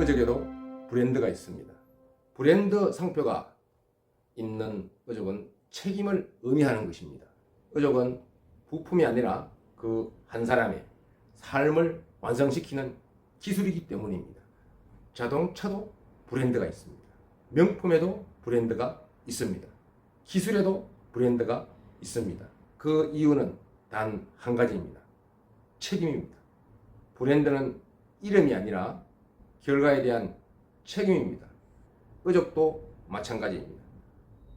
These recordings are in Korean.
의적에도 브랜드가 있습니다. 브랜드 상표가 있는 의적은 책임을 의미하는 것입니다. 의적은 부품이 아니라 그 한 사람의 삶을 완성시키는 기술이기 때문입니다. 자동차도 브랜드가 있습니다. 명품에도 브랜드가 있습니다. 기술에도 브랜드가 있습니다. 그 이유는 단 한 가지입니다. 책임입니다. 브랜드는 이름이 아니라 결과에 대한 책임입니다. 의적도 마찬가지입니다.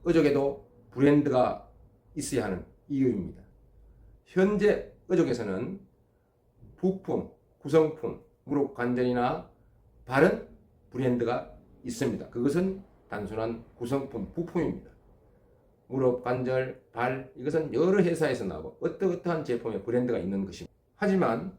의적에도 브랜드가 있어야 하는 이유입니다. 현재 의적에서는 부품, 구성품, 무릎 관절이나 발은 브랜드가 있습니다. 그것은 단순한 구성품, 부품입니다. 무릎 관절, 발, 이것은 여러 회사에서 나오고 어떠한 제품에 브랜드가 있는 것입니다. 하지만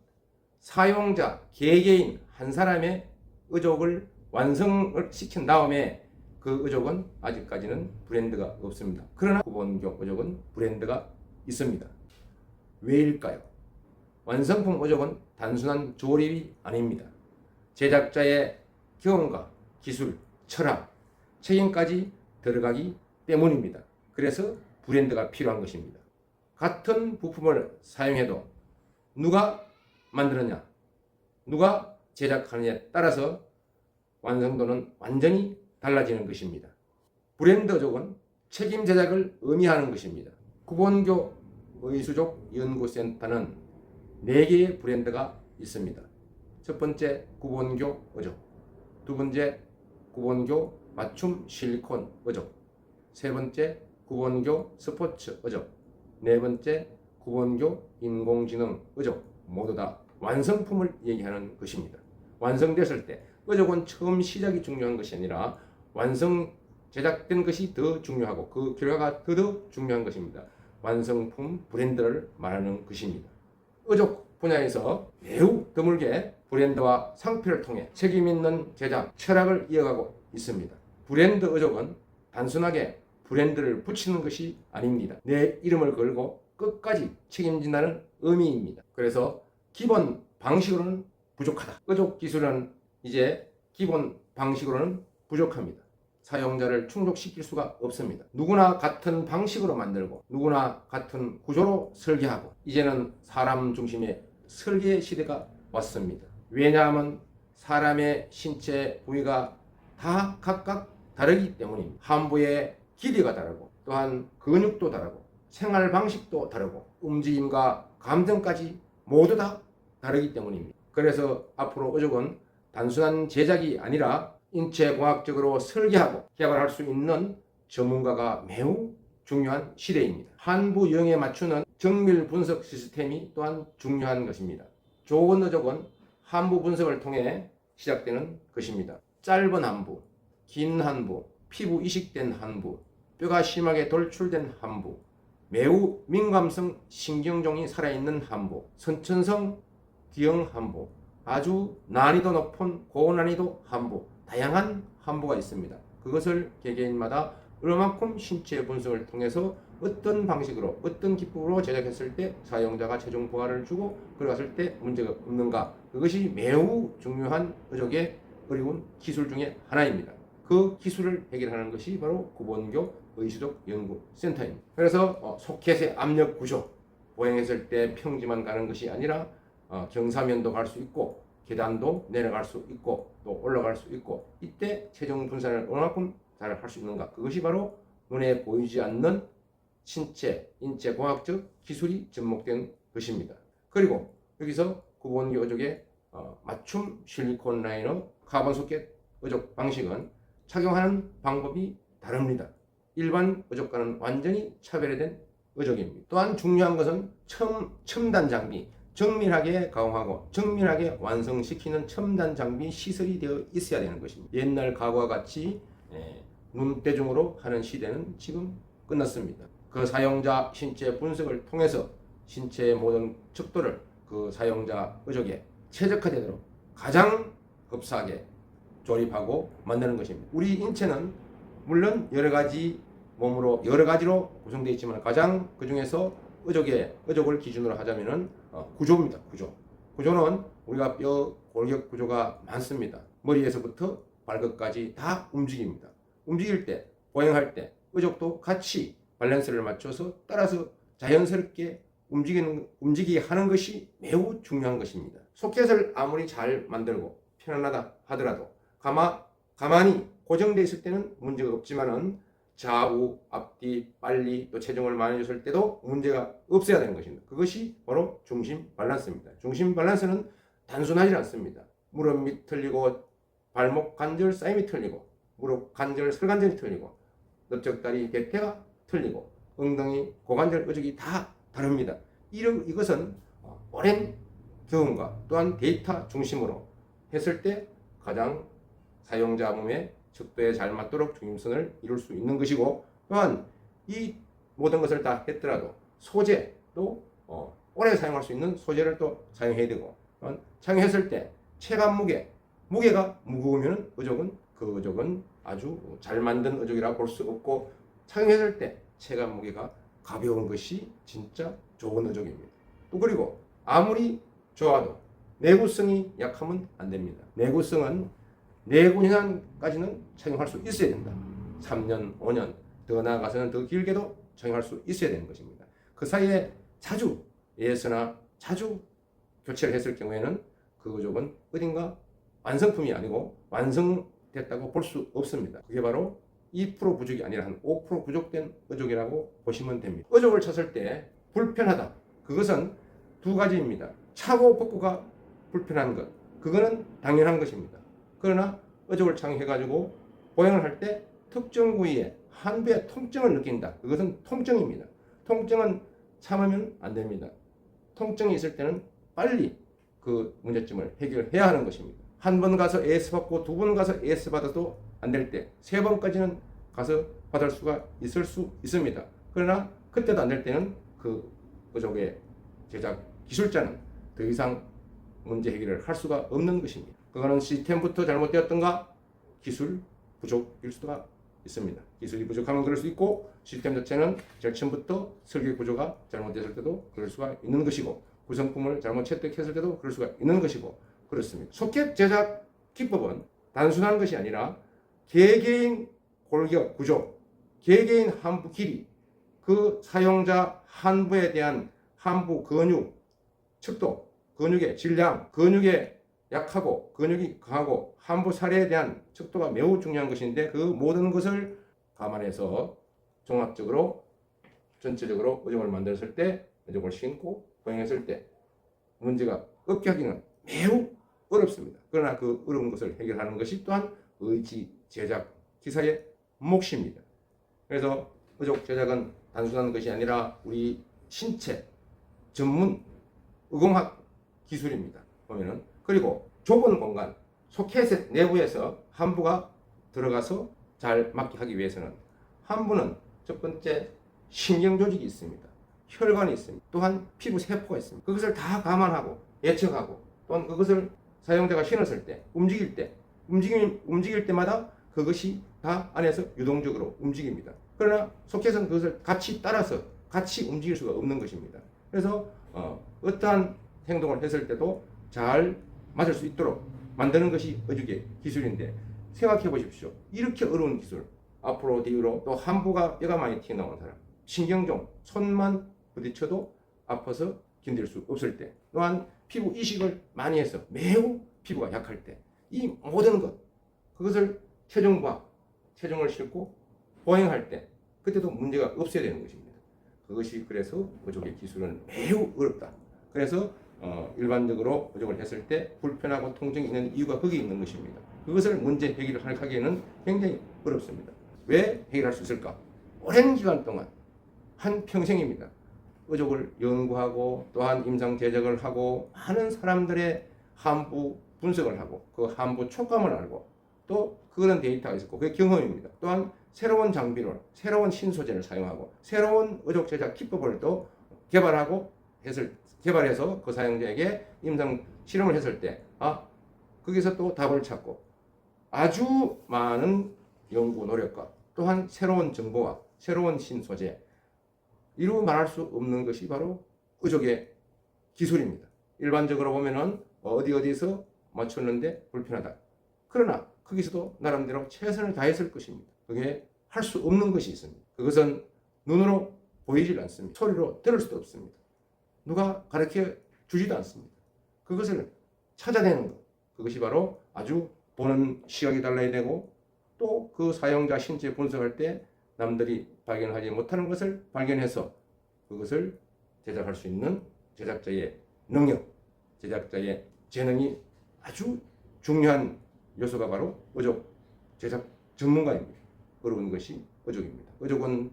사용자, 개개인 한 사람의 의적을 완성을 시킨 다음에 그 의적은 아직까지는 브랜드가 없습니다. 그러나 구본교 의적은 브랜드가 있습니다. 왜일까요? 완성품 의적은 단순한 조립이 아닙니다. 제작자의 경험과 기술, 철학, 책임까지 들어가기 때문입니다. 그래서 브랜드가 필요한 것입니다. 같은 부품을 사용해도 누가 만들었냐, 누가 제작하느냐에 따라서 완성도는 완전히 달라지는 것입니다. 브랜드 의적은 책임 제작을 의미하는 것입니다. 구본교 의수족 연구센터는 4개의 브랜드가 있습니다. 첫 번째 구본교 의적, 두 번째 구본교 맞춤 실리콘 의적, 세 번째 구본교 스포츠 의적, 네 번째 구본교 인공지능 의적, 모두 다 완성품을 얘기하는 것입니다. 완성됐을 때 의적은 처음 시작이 중요한 것이 아니라 완성 제작된 것이 더 중요하고 그 결과가 더 중요한 것입니다. 완성품 브랜드를 말하는 것입니다. 의적 분야에서 매우 드물게 브랜드와 상표를 통해 책임 있는 제작 철학을 이어가고 있습니다. 브랜드 의적은 단순하게 브랜드를 붙이는 것이 아닙니다. 내 이름을 걸고 끝까지 책임진다는 의미입니다. 그래서 기본 방식으로는 부족하다. 의적 기술은 이제 기본 방식으로는 부족합니다. 사용자를 충족시킬 수가 없습니다. 누구나 같은 방식으로 만들고 누구나 같은 구조로 설계하고 이제는 사람 중심의 설계 시대가 왔습니다. 왜냐하면 사람의 신체 부위가 다 각각 다르기 때문입니다. 한부의 길이가 다르고 또한 근육도 다르고 생활 방식도 다르고 움직임과 감정까지 모두 다 다르기 때문입니다. 그래서 앞으로 의적은 단순한 제작이 아니라 인체공학적으로 설계하고 개발할 수 있는 전문가가 매우 중요한 시대입니다. 한부영에 맞추는 정밀 분석 시스템이 또한 중요한 것입니다. 좋은 의적은 한부 분석을 통해 시작되는 것입니다. 짧은 한부, 긴 한부, 피부 이식된 한부, 뼈가 심하게 돌출된 한부, 매우 민감성 신경종이 살아있는 한부, 선천성 D형 한부, 아주 난이도 높은 고난이도 한부, 다양한 한부가 있습니다. 그것을 개개인마다 얼마만큼 신체 분석을 통해서 어떤 방식으로 어떤 기법으로 제작했을 때 사용자가 최종 부하를 주고 들어갔을 때 문제가 없는가, 그것이 매우 중요한 의적의 어려운 기술 중에 하나입니다. 그 기술을 해결하는 것이 바로 구본교 의수족 연구센터입니다. 그래서 소켓의 압력 구조, 보행했을 때 평지만 가는 것이 아니라 경사면도 갈 수 있고 계단도 내려갈 수 있고 또 올라갈 수 있고, 이때 최종 분산을 얼마큼 잘 할 수 있는가, 그것이 바로 눈에 보이지 않는 신체, 인체공학적 기술이 접목된 것입니다. 그리고 여기서 구본교 의족의 맞춤 실리콘 라이너 카본 소켓 의족 방식은 착용하는 방법이 다릅니다. 일반 의족과는 완전히 차별화된 의족입니다. 또한 중요한 것은 첨단 장비, 정밀하게 가공하고 정밀하게 완성시키는 첨단 장비 시설이 되어 있어야 되는 것입니다. 옛날 가구와 같이 눈대중으로 하는 시대는 지금 끝났습니다. 그 사용자 신체 분석을 통해서 신체의 모든 척도를 그 사용자 의족에 최적화되도록 가장 흡사하게 조립하고 만드는 것입니다. 우리 인체는 물론 여러 가지로 구성되어 있지만 가장 그 중에서 의족을 기준으로 하자면은 구조입니다. 구조는 우리가 뼈 골격 구조가 많습니다. 머리에서부터 발끝까지 다 움직입니다. 움직일 때, 보행할 때 의족도 같이 밸런스를 맞춰서 따라서 자연스럽게 움직이게 하는 것이 매우 중요한 것입니다. 소켓을 아무리 잘 만들고 편안하다 하더라도 가만히 고정되어 있을 때는 문제가 없지만은 좌우, 앞뒤, 빨리 또 체중을 많이 줬을 때도 문제가 없어야 되는 것입니다. 그것이 바로 중심 밸런스입니다. 중심 밸런스는 단순하지 않습니다. 무릎 밑 틀리고 발목 관절 사임이 틀리고 무릎 관절 설관절이 틀리고 넓적다리 대퇴가 틀리고 엉덩이 고관절 의족이 다 다릅니다. 이것은 오랜 경험과 또한 데이터 중심으로 했을 때 가장 사용자 몸의 척도에 잘 맞도록 중심선을 이룰 수 있는 것이고, 또한 이 모든 것을 다 했더라도 소재도 오래 사용할 수 있는 소재를 또 사용해야 되고, 또한 착용했을 때 체감 무게가 무거우면 그 의족은 아주 잘 만든 의족이라고 볼 수 없고, 착용했을 때 체감 무게가 가벼운 것이 진짜 좋은 의족입니다. 또 그리고 아무리 좋아도 내구성이 약하면 안 됩니다. 내구성은 내구년까지는 착용할 수 있어야 된다. 3년, 5년, 더 나아가서는 더 길게도 착용할 수 있어야 되는 것입니다. 그 사이에 자주 예서나 자주 교체를 했을 경우에는 그 의족은 어딘가 완성품이 아니고 완성됐다고 볼 수 없습니다. 그게 바로 2% 부족이 아니라 한 5% 부족된 의족이라고 보시면 됩니다. 의족을 쳤을 때 불편하다. 그것은 두 가지입니다. 차고 벗고가 불편한 것. 그거는 당연한 것입니다. 그러나 의족을 착용해가지고 보행을 할 때 특정 부위에 한부의 통증을 느낀다. 그것은 통증입니다. 통증은 참으면 안 됩니다. 통증이 있을 때는 빨리 그 문제점을 해결해야 하는 것입니다. 한 번 가서 AS 받고 두 번 가서 AS 받아도 안 될 때 세 번까지는 가서 받을 수가 있을 수 있습니다. 그러나 그때도 안 될 때는 그 의족의 제작 기술자는 더 이상 문제 해결을 할 수가 없는 것입니다. 그거는 시스템부터 잘못되었던가 기술 부족일 수가 있습니다. 기술이 부족하면 그럴 수 있고, 시스템 자체는 제일 처음부터 설계 구조가 잘못됐을 때도 그럴 수가 있는 것이고, 구성품을 잘못 채택했을 때도 그럴 수가 있는 것이고 그렇습니다. 소켓 제작 기법은 단순한 것이 아니라 개개인 골격 구조, 개개인 한부 길이, 그 사용자 한부에 대한 한부 근육 척도, 근육의 질량, 근육의 약하고 근육이 강하고 한부 사례에 대한 척도가 매우 중요한 것인데, 그 모든 것을 감안해서 종합적으로 전체적으로 의족을 만들었을 때, 의족을 신고 보행했을 때 문제가 없게 하기는 매우 어렵습니다. 그러나 그 어려운 것을 해결하는 것이 또한 의지 제작 기사의 몫입니다. 그래서 의족 제작은 단순한 것이 아니라 우리 신체 전문 의공학 기술입니다. 보면은, 그리고 좁은 공간, 소켓 내부에서 한부가 들어가서 잘 맞게 하기 위해서는 한부는 첫 번째 신경 조직이 있습니다. 혈관이 있습니다. 또한 피부 세포가 있습니다. 그것을 다 감안하고 예측하고, 또한 그것을 사용자가 신었을 때, 움직일 때마다 그것이 다 안에서 유동적으로 움직입니다. 그러나 소켓은 그것을 같이 따라서 같이 움직일 수가 없는 것입니다. 그래서 어떠한 행동을 했을 때도 잘 맞을 수 있도록 만드는 것이 의족의 기술인데, 생각해 보십시오. 이렇게 어려운 기술, 앞으로 뒤로 또 한부가 뼈가 많이 튀어나오는 사람, 신경종, 손만 부딪혀도 아파서 견딜 수 없을 때, 또한 피부 이식을 많이 해서 매우 피부가 약할 때, 이 모든 그것을 체중을 싣고 보행할 때 그때도 문제가 없어야 되는 것입니다. 그것이 그래서 의족의 기술은 매우 어렵다. 그래서 일반적으로 의족을 했을 때 불편하고 통증이 있는 이유가 거기 있는 것입니다. 그것을 문제 해결을 하기에는 굉장히 어렵습니다. 왜 해결할 수 있을까? 오랜 기간 동안 한 평생입니다. 의족을 연구하고 또한 임상 제작을 하고 많은 사람들의 한부 분석을 하고 그 한부 촉감을 알고 또 그런 데이터가 있었고 그게 경험입니다. 또한 새로운 장비를, 새로운 신소재를 사용하고 새로운 의족 제작 기법을 또 개발해서 그 사용자에게 임상 실험을 했을 때 거기서 또 답을 찾고 아주 많은 연구 노력과 또한 새로운 정보와 새로운 신소재, 이루 말할 수 없는 것이 바로 의족의 기술입니다. 일반적으로 보면은 어디서 맞췄는데 불편하다. 그러나 거기서도 나름대로 최선을 다했을 것입니다. 그게 할 수 없는 것이 있습니다. 그것은 눈으로 보이질 않습니다. 소리로 들을 수도 없습니다. 누가 가르쳐 주지도 않습니다. 그것을 찾아내는 것, 그것이 바로 아주 보는 시각이 달라야 되고, 또 그 사용자 신체 분석할 때 남들이 발견하지 못하는 것을 발견해서 그것을 제작할 수 있는 제작자의 능력, 제작자의 재능이 아주 중요한 요소가 바로 의족 제작 전문가입니다. 그런 것이 의족입니다. 의족은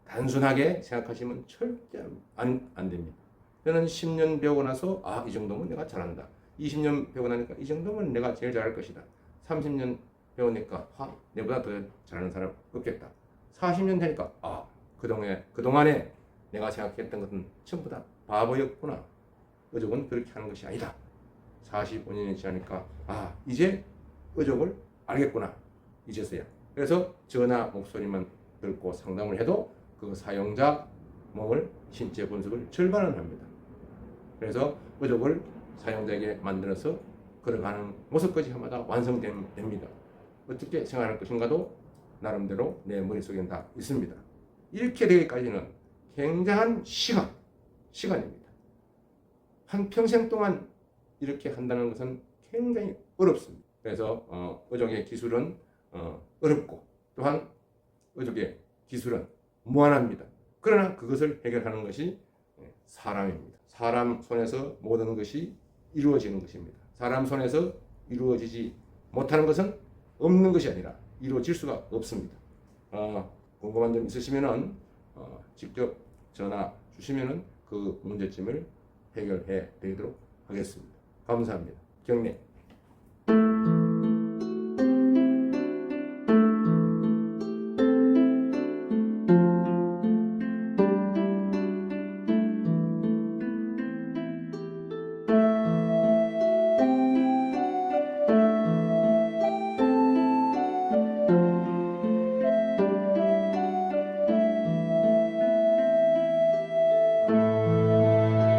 단순하게 생각하시면 절대 안 됩니다. 저는 10년 배우고 나서 이 정도면 내가 잘한다. 20년 배우고 나니까 이 정도면 내가 제일 잘할 것이다. 30년 배우니까 내보다 더 잘하는 사람 없겠다. 40년 되니까 그동안에 내가 생각했던 것은 전부 다 바보였구나. 의족은 그렇게 하는 것이 아니다. 45년이 지나니까 이제 의족을 알겠구나. 이제서야. 그래서 전화 목소리만 듣고 상담을 해도 그 사용자 몸을 신체 분석을 절반은 합니다. 그래서 의족을 사용자에게 만들어서 걸어가는 모습까지 해마다 완성됩니다. 어떻게 생활할 것인가도 나름대로 내 머릿속에 다 있습니다. 이렇게 되기까지는 굉장한 시간입니다. 한평생 동안 이렇게 한다는 것은 굉장히 어렵습니다. 그래서 의족의 기술은 어렵고, 또한 의족의 기술은 무한합니다. 그러나 그것을 해결하는 것이 사람입니다. 사람 손에서 모든 것이 이루어지는 것입니다. 사람 손에서 이루어지지 못하는 것은 없는 것이 아니라 이루어질 수가 없습니다. 궁금한 점 있으시면은 직접 전화 주시면은 그 문제점을 해결해 드리도록 하겠습니다. 감사합니다. 경례.